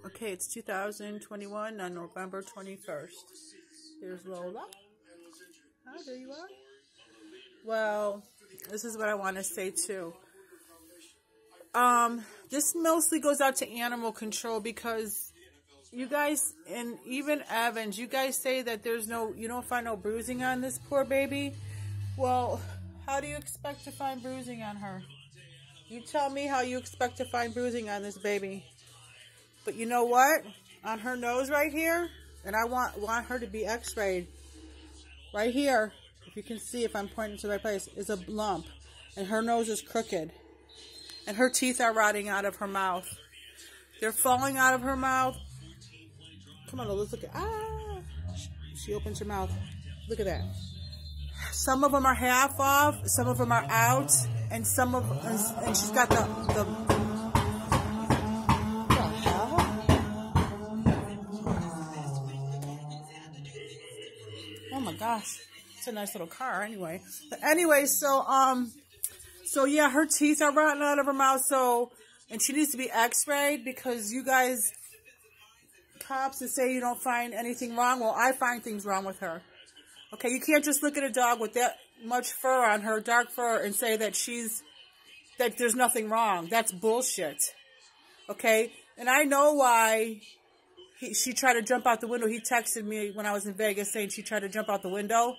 Okay, it's 2021 on November 21st. Here's Lola. Oh, there you are. Well, this is what I want to say too. This mostly goes out to animal control because you guys, and even Evans, you guys say that you don't find no bruising on this poor baby. Well, how do you expect to find bruising on her? You tell me how you expect to find bruising on this baby. But you know what? On her nose right here, and I want her to be x-rayed. Right here, if you can see if I'm pointing to the right place, is a lump. And her nose is crooked. And her teeth are rotting out of her mouth. They're falling out of her mouth. Come on, let's look at... She opens her mouth. Look at that. Some of them are half off, some of them are out, and and she's got the oh my gosh, it's a nice little car anyway. But anyway, so yeah, her teeth are rotten out of her mouth, and she needs to be x-rayed because you guys, cops, that say you don't find anything wrong. Well, I find things wrong with her. Okay, you can't just look at a dog with that much fur on her, dark fur, and say that there's nothing wrong. That's bullshit. Okay? And I know why she tried to jump out the window. He texted me when I was in Vegas saying she tried to jump out the window.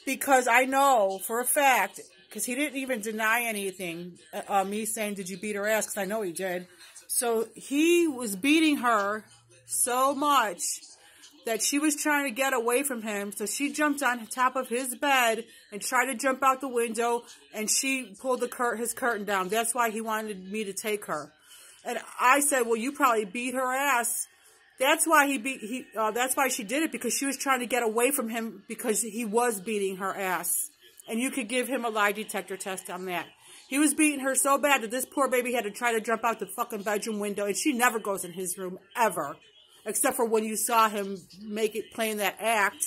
Because I know for a fact, because he didn't even deny anything, me saying, did you beat her ass? Because I know he did. So he was beating her so much that she was trying to get away from him. So she jumped on top of his bed and tried to jump out the window, and she pulled his curtain down. That's why he wanted me to take her. And I said, well, you probably beat her ass. That's why that's why she did it, because she was trying to get away from him because he was beating her ass. And you could give him a lie detector test on that. He was beating her so bad that this poor baby had to try to jump out the fucking bedroom window, and she never goes in his room, ever. Except for when you saw him playing that act.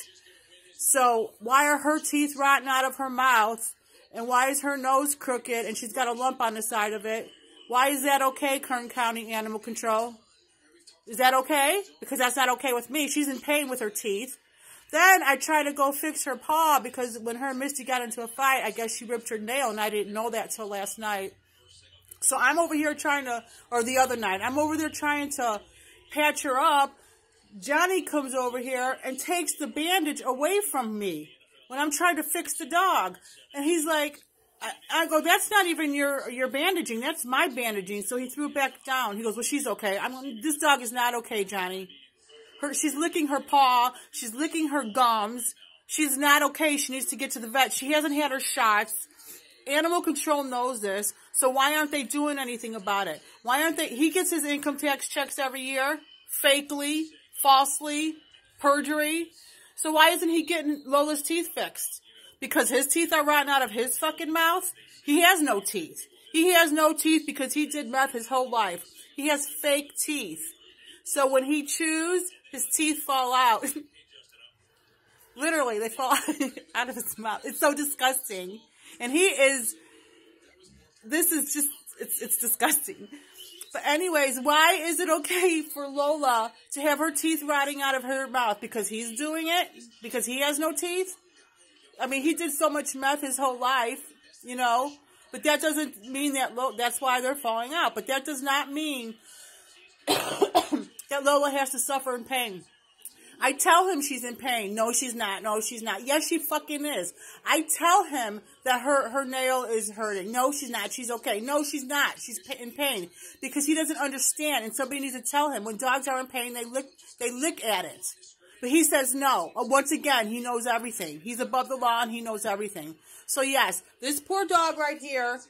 So, why are her teeth rotten out of her mouth? And why is her nose crooked and she's got a lump on the side of it? Why is that okay, Kern County Animal Control? Is that okay? Because that's not okay with me. She's in pain with her teeth. Then I tried to go fix her paw because when her and Misty got into a fight, I guess she ripped her nail, and I didn't know that till last night. So I'm over here or the other night, I'm over there trying to patch her up. Johnny comes over here and takes the bandage away from me when I'm trying to fix the dog. And he's like, I go, that's not even your bandaging. That's my bandaging. So he threw it back down. He goes, well, she's okay. This dog is not okay, Johnny. She's licking her paw. She's licking her gums. She's not okay. She needs to get to the vet. She hasn't had her shots. Animal control knows this. So why aren't they doing anything about it? Why aren't they? He gets his income tax checks every year. Fakely, falsely, perjury. So why isn't he getting Lola's teeth fixed? Because his teeth are rotten out of his fucking mouth? He has no teeth. He has no teeth because he did meth his whole life. He has fake teeth. So when he chews, his teeth fall out. Literally, they fall out of his mouth. It's so disgusting. And this is just, it's disgusting. But anyways, why is it okay for Lola to have her teeth rotting out of her mouth? Because he's doing it? Because he has no teeth? I mean, he did so much meth his whole life, you know. But that doesn't mean that's why they're falling out. But that does not mean that Lola has to suffer in pain. I tell him she's in pain. No, she's not. No, she's not. Yes, she fucking is. I tell him that her nail is hurting. No, she's not. She's okay. No, she's not. She's in pain. Because he doesn't understand, and somebody needs to tell him. When dogs are in pain, they lick at it. But he says no. Once again, he knows everything. He's above the law, and he knows everything. So yes, this poor dog right here,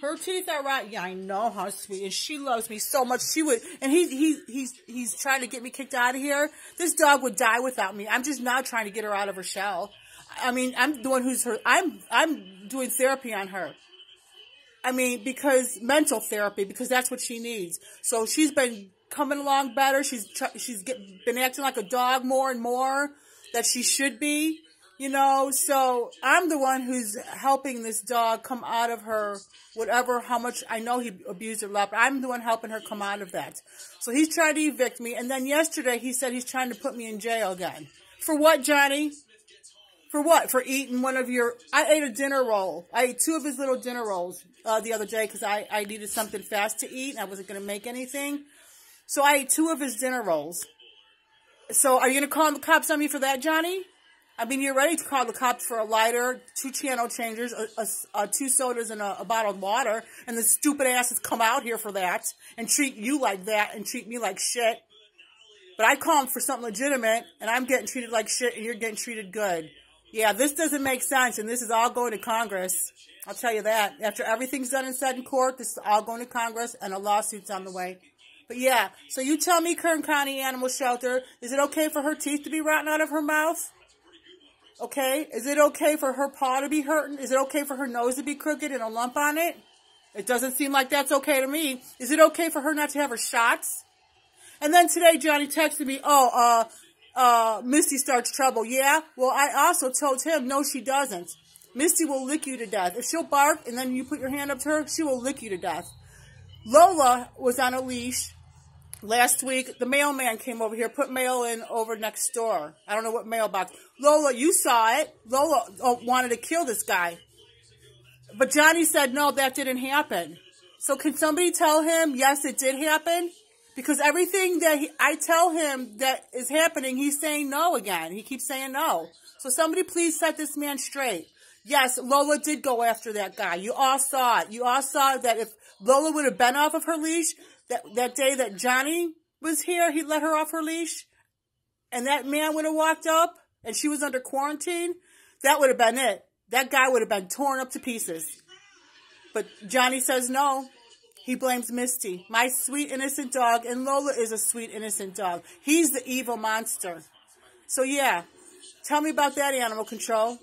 her teeth are right. Yeah, I know how sweet, and she loves me so much. She would, and he's trying to get me kicked out of here. This dog would die without me. I'm just now trying to get her out of her shell. I mean, I'm the one who's her. I'm doing therapy on her. I mean, because mental therapy, because that's what she needs. So she's been coming along better. She's been acting like a dog more and more that she should be. You know, so I'm the one who's helping this dog come out of her, whatever, how much, I know he abused her a lot, but I'm the one helping her come out of that. So he's trying to evict me, and then yesterday he said he's trying to put me in jail again. For what, Johnny? For what? For eating one of your... I ate a dinner roll. I ate 2 of his little dinner rolls the other day because I needed something fast to eat and I wasn't going to make anything. So I ate 2 of his dinner rolls. So are you going to call the cops on me for that, Johnny? I mean, you're ready to call the cops for a lighter, 2 channel changers, 2 sodas, and a bottle of water, and the stupid asses come out here for that and treat you like that and treat me like shit. But I call them for something legitimate, and I'm getting treated like shit, and you're getting treated good. Yeah, this doesn't make sense, and this is all going to Congress. I'll tell you that. After everything's done and said in court, this is all going to Congress, and a lawsuit's on the way. But yeah, so you tell me, Kern County Animal Shelter, is it okay for her teeth to be rotten out of her mouth? Okay? Is it okay for her paw to be hurting? Is it okay for her nose to be crooked and a lump on it? It doesn't seem like that's okay to me. Is it okay for her not to have her shots? And then today, Johnny texted me, Misty starts trouble. Yeah? Well, I also told him, no, she doesn't. Misty will lick you to death. If she'll bark and then you put your hand up to her, she will lick you to death. Lola was on a leash. Last week, the mailman came over here, put mail in over next door. I don't know what mailbox. Lola, you saw it. Lola wanted to kill this guy. But Johnny said, no, that didn't happen. So can somebody tell him, yes, it did happen? Because everything that I tell him that is happening, he's saying no again. He keeps saying no. So somebody please set this man straight. Yes, Lola did go after that guy. You all saw it. You all saw that if Lola would have been off of her leash, that day that Johnny was here, he let her off her leash, and that man would have walked up, and she was under quarantine, that would have been it. That guy would have been torn up to pieces. But Johnny says no. He blames Misty, my sweet, innocent dog, and Lola is a sweet, innocent dog. He's the evil monster. So, yeah, tell me about that, Animal Control.